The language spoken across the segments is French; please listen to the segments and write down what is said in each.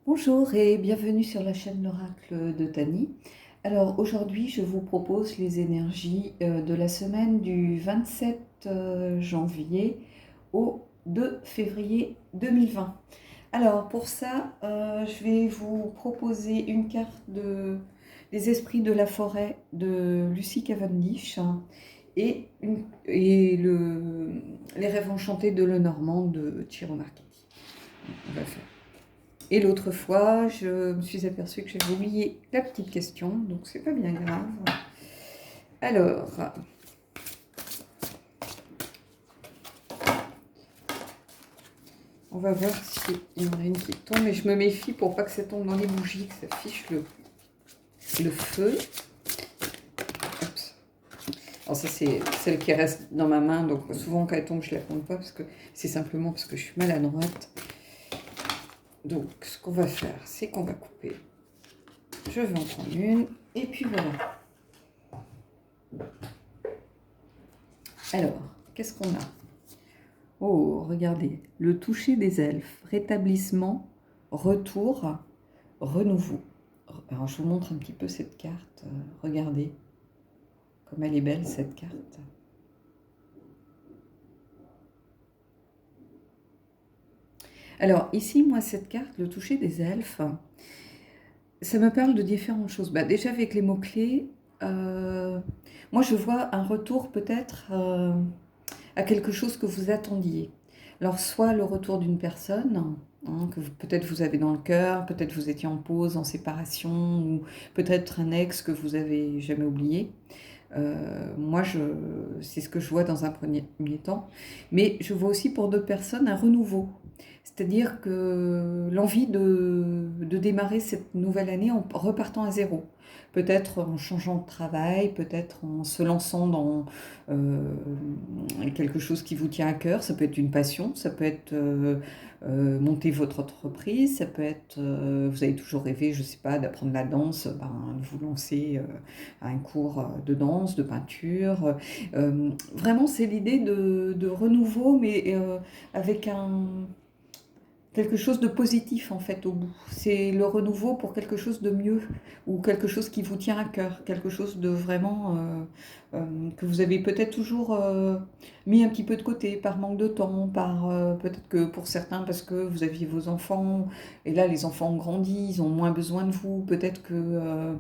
Bonjour et bienvenue sur la chaîne L'Oracle de Tani. Alors aujourd'hui je vous propose les énergies de la semaine du 27 janvier au 2 février 2020. Alors pour ça je vais vous proposer une carte des esprits de la forêt de Lucy Cavendish et les rêves enchantés de Lenormand de Ciro Marchetti. On va faire. Et l'autre fois, je me suis aperçue que j'avais oublié la petite question, donc c'est pas bien grave. Alors, on va voir s'il y en a une qui tombe, mais je me méfie pour pas que ça tombe dans les bougies, que ça fiche le feu. Oups. Alors ça c'est celle qui reste dans ma main, donc souvent quand elle tombe je la compte pas, parce que c'est simplement parce que je suis maladroite. Donc ce qu'on va faire, c'est qu'on va couper. Je vais en prendre une, et puis voilà. Alors, qu'est-ce qu'on a? Oh, regardez, le toucher des elfes, rétablissement, retour, renouveau. Alors, je vous montre un petit peu cette carte. Regardez, comme elle est belle, cette carte. Alors, ici, moi, cette carte, le toucher des elfes, ça me parle de différentes choses. Déjà, avec les mots-clés, moi, je vois un retour peut-être à quelque chose que vous attendiez. Alors, soit le retour d'une personne, que peut-être vous avez dans le cœur, peut-être vous étiez en pause, en séparation, ou peut-être un ex que vous avez jamais oublié. Moi, c'est ce que je vois dans un premier temps. Mais je vois aussi pour d'autres personnes un renouveau. C'est-à-dire que l'envie de démarrer cette nouvelle année en repartant à zéro. Peut-être en changeant de travail, peut-être en se lançant dans quelque chose qui vous tient à cœur. Ça peut être une passion, ça peut être monter votre entreprise, ça peut être, vous avez toujours rêvé, je ne sais pas, d'apprendre la danse, de vous lancer à un cours de danse, de peinture. Vraiment, c'est l'idée de renouveau, mais avec quelque chose de positif en fait au bout. C'est le renouveau pour quelque chose de mieux ou quelque chose qui vous tient à cœur, quelque chose de vraiment que vous avez peut-être toujours mis un petit peu de côté par manque de temps, par peut-être que pour certains parce que vous aviez vos enfants et là les enfants ont grandi, ils ont moins besoin de vous, peut-être que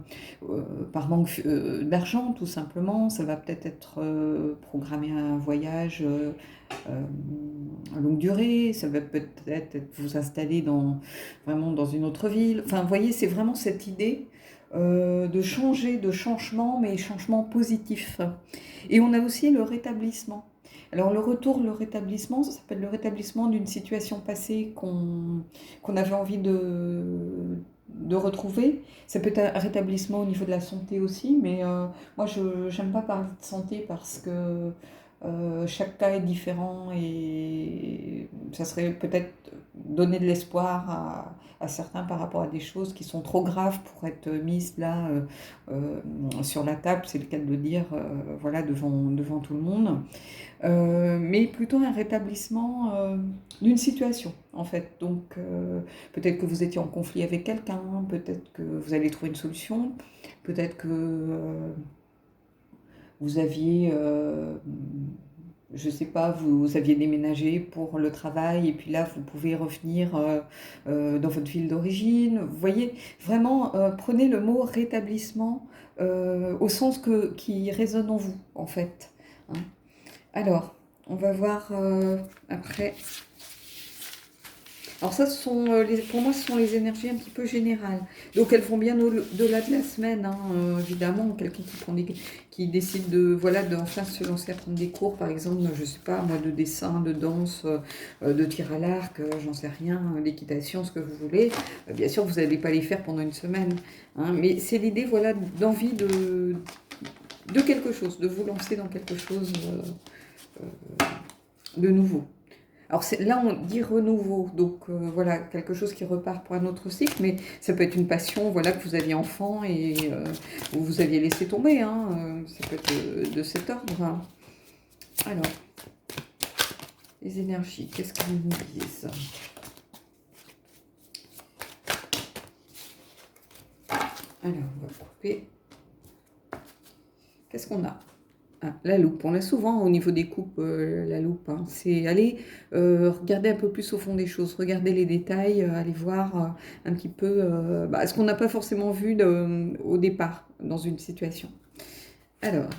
par manque d'argent tout simplement, ça va peut-être être programmer un voyage à longue durée, ça va peut-être être vous installer vraiment dans une autre ville. Enfin, vous voyez, c'est vraiment cette idée de changer, de changement, mais changement positif. Et on a aussi le rétablissement. Alors le retour, le rétablissement, ça s'appelle le rétablissement d'une situation passée qu'on avait envie de retrouver. Ça peut être un rétablissement au niveau de la santé aussi, mais moi je n'aime pas parler de santé parce que chaque cas est différent et ça serait peut-être donner de l'espoir à certains par rapport à des choses qui sont trop graves pour être mises là sur la table, c'est le cas de le dire, voilà, devant tout le monde. Mais plutôt un rétablissement d'une situation en fait. Donc peut-être que vous étiez en conflit avec quelqu'un, peut-être que vous allez trouver une solution, peut-être que vous aviez, je ne sais pas, vous aviez déménagé pour le travail et puis là, vous pouvez revenir dans votre ville d'origine. Vous voyez, vraiment, prenez le mot rétablissement au sens qui résonne en vous, en fait. Hein. Alors, on va voir après. Alors ça, pour moi, ce sont les énergies un petit peu générales. Donc elles vont bien au-delà de la semaine, hein, évidemment. Quelqu'un qui décide de enfin se lancer à prendre des cours, par exemple, je ne sais pas, moi, de dessin, de danse, de tir à l'arc, j'en sais rien, d'équitation, ce que vous voulez. Bien sûr, vous n'allez pas les faire pendant une semaine. Hein, mais c'est l'idée, voilà, d'envie de quelque chose, de vous lancer dans quelque chose de nouveau. Alors là, on dit renouveau, donc voilà, quelque chose qui repart pour un autre cycle, mais ça peut être une passion, voilà, que vous aviez enfant et vous aviez laissé tomber, hein, ça peut être de cet ordre. Hein. Alors, les énergies, qu'est-ce qu'elles nous disent? Alors, on va couper. Qu'est-ce qu'on a? Ah, la loupe. On a souvent au niveau des coupes la loupe, hein. C'est aller regarder un peu plus au fond des choses, regarder les détails, aller voir un petit peu ce qu'on n'a pas forcément vu au départ dans une situation. Alors,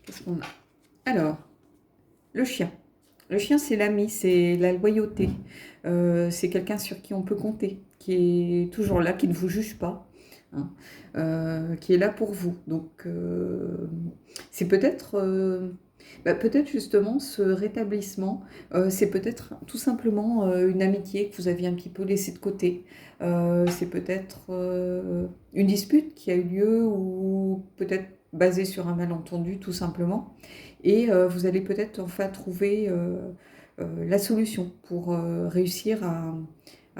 qu'est-ce qu'on a? Alors, le chien. Le chien, c'est l'ami, c'est la loyauté. C'est quelqu'un sur qui on peut compter, qui est toujours là, qui ne vous juge pas, hein, qui est là pour vous. Donc, c'est peut-être peut-être justement ce rétablissement, c'est peut-être tout simplement une amitié que vous aviez un petit peu laissée de côté. C'est peut-être une dispute qui a eu lieu ou peut-être basée sur un malentendu tout simplement. Et vous allez peut-être enfin trouver la solution pour réussir à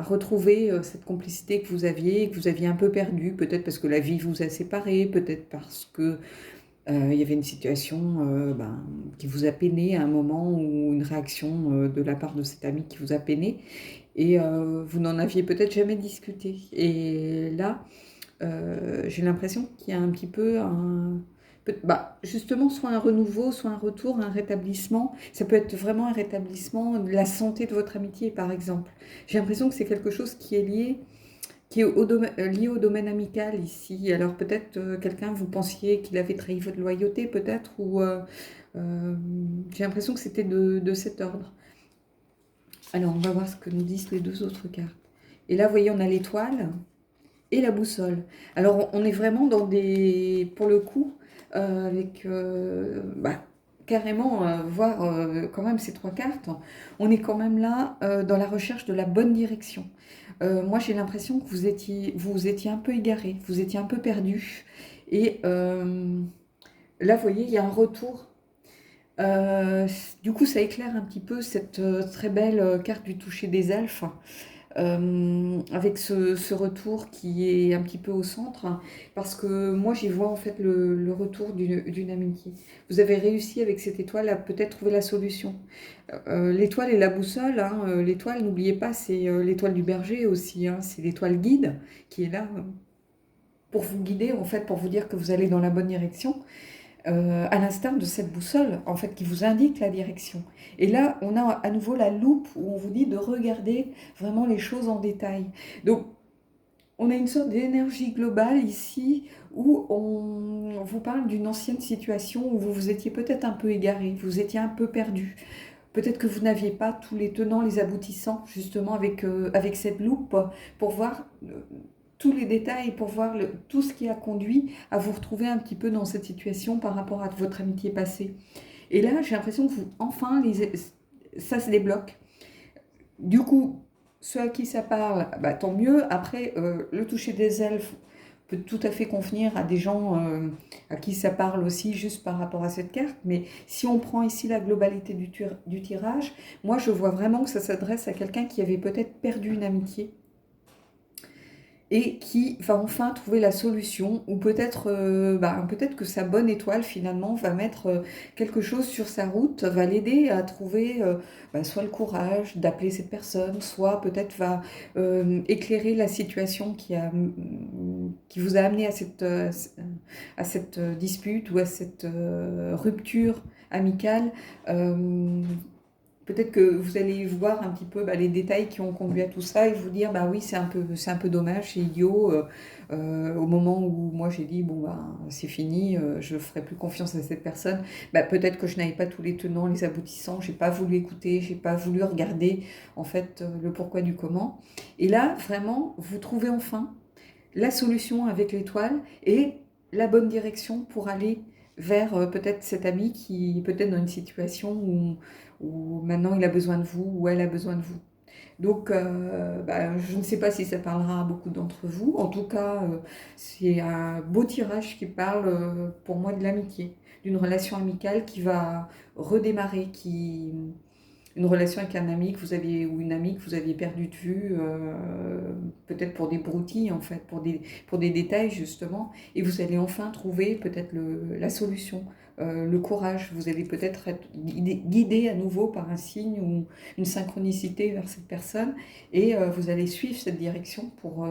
retrouver cette complicité que vous aviez un peu perdue, peut-être parce que la vie vous a séparés, peut-être parce que il y avait une situation qui vous a peiné à un moment ou une réaction de la part de cet ami qui vous a peiné et vous n'en aviez peut-être jamais discuté. Et là, j'ai l'impression qu'il y a un petit peu justement, soit un renouveau, soit un retour, un rétablissement. Ça peut être vraiment un rétablissement de la santé de votre amitié, par exemple. J'ai l'impression que c'est quelque chose qui est lié, lié au domaine amical ici. Alors peut-être quelqu'un, vous pensiez qu'il avait trahi votre loyauté, peut-être, ou j'ai l'impression que c'était de cet ordre. Alors, on va voir ce que nous disent les deux autres cartes. Et là, vous voyez, on a l'étoile et la boussole. Alors, on est vraiment dans des, pour le coup, avec carrément voir quand même ces trois cartes, on est quand même là dans la recherche de la bonne direction. Moi, j'ai l'impression que vous étiez un peu égaré, vous étiez un peu perdu. Et là, vous voyez, il y a un retour. Euh, du coup, ça éclaire un petit peu cette très belle carte du toucher des elfes avec ce retour qui est un petit peu au centre, hein, parce que moi j'y vois en fait le retour d'une amitié. Vous avez réussi avec cette étoile à peut-être trouver la solution. L'étoile et la boussole, hein, l'étoile, n'oubliez pas, c'est l'étoile du berger aussi, hein, c'est l'étoile guide qui est là pour vous guider, en fait, pour vous dire que vous allez dans la bonne direction à l'instar de cette boussole, en fait, qui vous indique la direction. Et là, on a à nouveau la loupe où on vous dit de regarder vraiment les choses en détail. Donc, on a une sorte d'énergie globale ici où on vous parle d'une ancienne situation où vous vous étiez peut-être un peu égaré, vous étiez un peu perdu. Peut-être que vous n'aviez pas tous les tenants, les aboutissants, justement, avec cette loupe pour voir tous les détails, pour voir tout ce qui a conduit à vous retrouver un petit peu dans cette situation par rapport à votre amitié passée. Et là, j'ai l'impression que enfin, ça se débloque. Du coup, ceux à qui ça parle, tant mieux. Après, le toucher des elfes peut tout à fait convenir à des gens à qui ça parle aussi, juste par rapport à cette carte. Mais si on prend ici la globalité du tirage, moi, je vois vraiment que ça s'adresse à quelqu'un qui avait peut-être perdu une amitié et qui va enfin trouver la solution, ou peut-être peut-être que sa bonne étoile finalement va mettre quelque chose sur sa route, va l'aider à trouver soit le courage d'appeler cette personne, soit peut-être va éclairer la situation qui vous a amené à cette dispute ou à cette rupture amicale. Peut-être que vous allez voir un petit peu les détails qui ont conduit à tout ça et vous dire, oui, c'est un peu dommage, c'est idiot. Au moment où moi j'ai dit, bon, c'est fini, je ne ferai plus confiance à cette personne, peut-être que je n'avais pas tous les tenants, les aboutissants, j'ai pas voulu écouter, j'ai pas voulu regarder en fait le pourquoi du comment. Et là, vraiment, vous trouvez enfin la solution avec l'étoile et la bonne direction pour aller vers peut-être cet ami qui est peut-être dans une situation où maintenant il a besoin de vous ou elle a besoin de vous. Donc, je ne sais pas si ça parlera à beaucoup d'entre vous. En tout cas, c'est un beau tirage qui parle pour moi de l'amitié, d'une relation amicale qui va redémarrer, une relation avec un ami que vous aviez ou une amie que vous aviez perdu de vue, peut-être pour des broutilles en fait, pour des détails justement, et vous allez enfin trouver peut-être la solution le courage. Vous allez peut-être être guidé à nouveau par un signe ou une synchronicité vers cette personne et vous allez suivre cette direction pour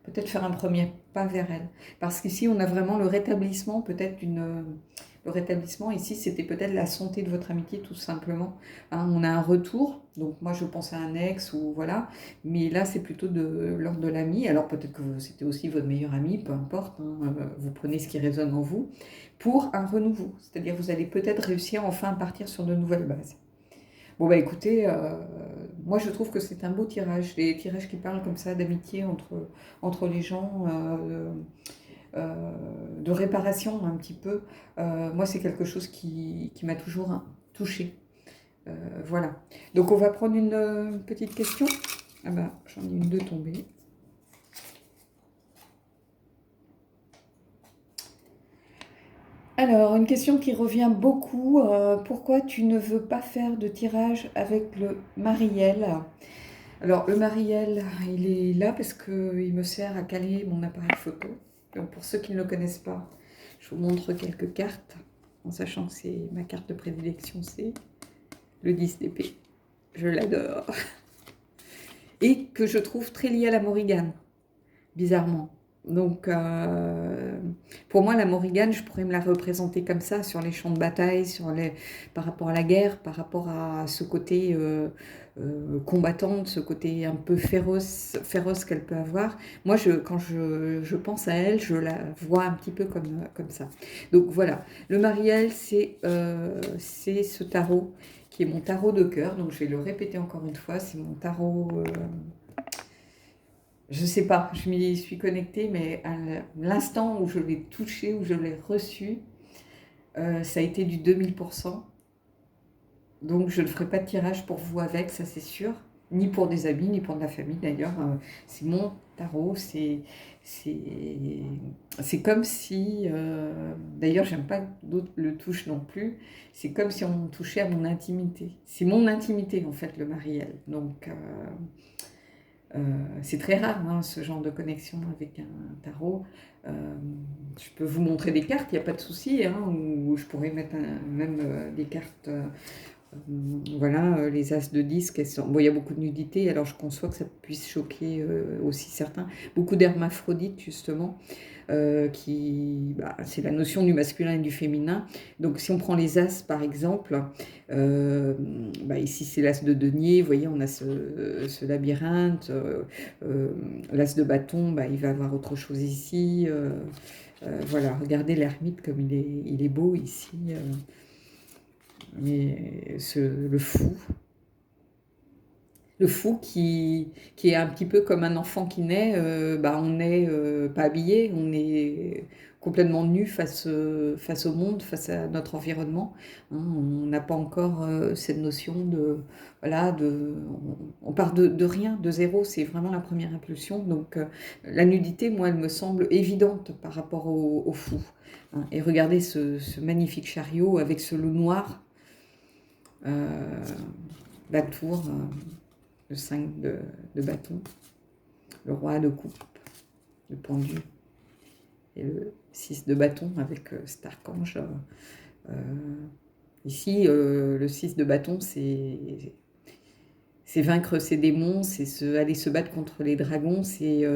peut-être faire un premier pas vers elle. Parce qu'ici, on a vraiment le rétablissement, peut-être le rétablissement ici, c'était peut-être la santé de votre amitié tout simplement. Hein, on a un retour, donc moi je pense à un ex ou voilà, mais là c'est plutôt de l'ordre de l'ami. Alors peut-être que c'était aussi votre meilleur ami, peu importe, hein, vous prenez ce qui résonne en vous, pour un renouveau. C'est-à-dire vous allez peut-être réussir enfin à partir sur de nouvelles bases. Bon bah écoutez, moi je trouve que c'est un beau tirage, les tirages qui parlent comme ça d'amitié entre les gens, de réparation un petit peu. Moi c'est quelque chose qui m'a toujours touchée. Voilà. Donc on va prendre une petite question. Ah bah j'en ai une de tombée. Alors, une question qui revient beaucoup. Pourquoi tu ne veux pas faire de tirage avec le Marielle? Alors, le Marielle, il est là parce qu'il me sert à caler mon appareil photo. Donc, pour ceux qui ne le connaissent pas, je vous montre quelques cartes, en sachant que c'est ma carte de prédilection, c'est le 10 d'épée. Je l'adore. Et que je trouve très lié à la Morrigan, bizarrement. Donc, pour moi, la Morrigan, je pourrais me la représenter comme ça, sur les champs de bataille, par rapport à la guerre, par rapport à ce côté combattante, ce côté un peu féroce qu'elle peut avoir. Moi, quand je pense à elle, je la vois un petit peu comme ça. Donc voilà, le Marielle, c'est ce tarot qui est mon tarot de cœur. Donc je vais le répéter encore une fois, c'est mon tarot... je ne sais pas, je m'y suis connectée, mais à l'instant où je l'ai touché, où je l'ai reçu, ça a été du 2000%. Donc je ne ferai pas de tirage pour vous avec, ça c'est sûr. Ni pour des amis, ni pour de la famille d'ailleurs. C'est mon tarot, c'est comme si... d'ailleurs, j'aime pas que d'autres le touchent non plus. C'est comme si on touchait à mon intimité. C'est mon intimité en fait, le Marielle. Donc... c'est très rare, hein, ce genre de connexion avec un tarot. Je peux vous montrer des cartes, il n'y a pas de souci, hein, ou je pourrais mettre même des cartes, voilà, les as de disque. Bon, il y a beaucoup de nudité, alors je conçois que ça puisse choquer aussi certains. Beaucoup d'hermaphrodites, justement. C'est la notion du masculin et du féminin. Donc si on prend les as par exemple, ici c'est l'as de denier, vous voyez on a ce labyrinthe, l'as de bâton, il va avoir autre chose ici, voilà, regardez l'ermite comme il est beau ici, le fou. Le fou qui est un petit peu comme un enfant qui naît, on n'est pas habillé, on est complètement nu face au monde, face à notre environnement. Hein, on n'a pas encore cette notion de... Voilà, on part de rien, de zéro, c'est vraiment la première impulsion. Donc la nudité, moi, elle me semble évidente par rapport au fou. Hein. Et regardez ce magnifique chariot avec ce loup noir, la tour... le 5 de bâton, le roi de coupe, le pendu, et le 6 de bâton avec cet archange. Ici, le 6 de bâton, c'est vaincre ses démons, c'est aller se battre contre les dragons, c'est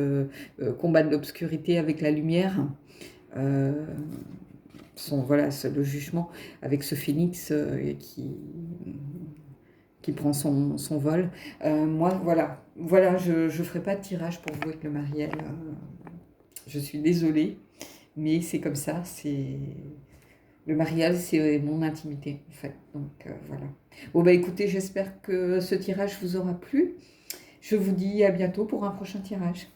combattre l'obscurité avec la lumière. Voilà, le jugement avec ce phénix qui prend son vol. Moi, voilà, je ne ferai pas de tirage pour vous avec le Marielle. Je suis désolée, mais c'est comme ça. Le Marielle, c'est mon intimité, en fait. Donc, voilà. Bon, écoutez, j'espère que ce tirage vous aura plu. Je vous dis à bientôt pour un prochain tirage.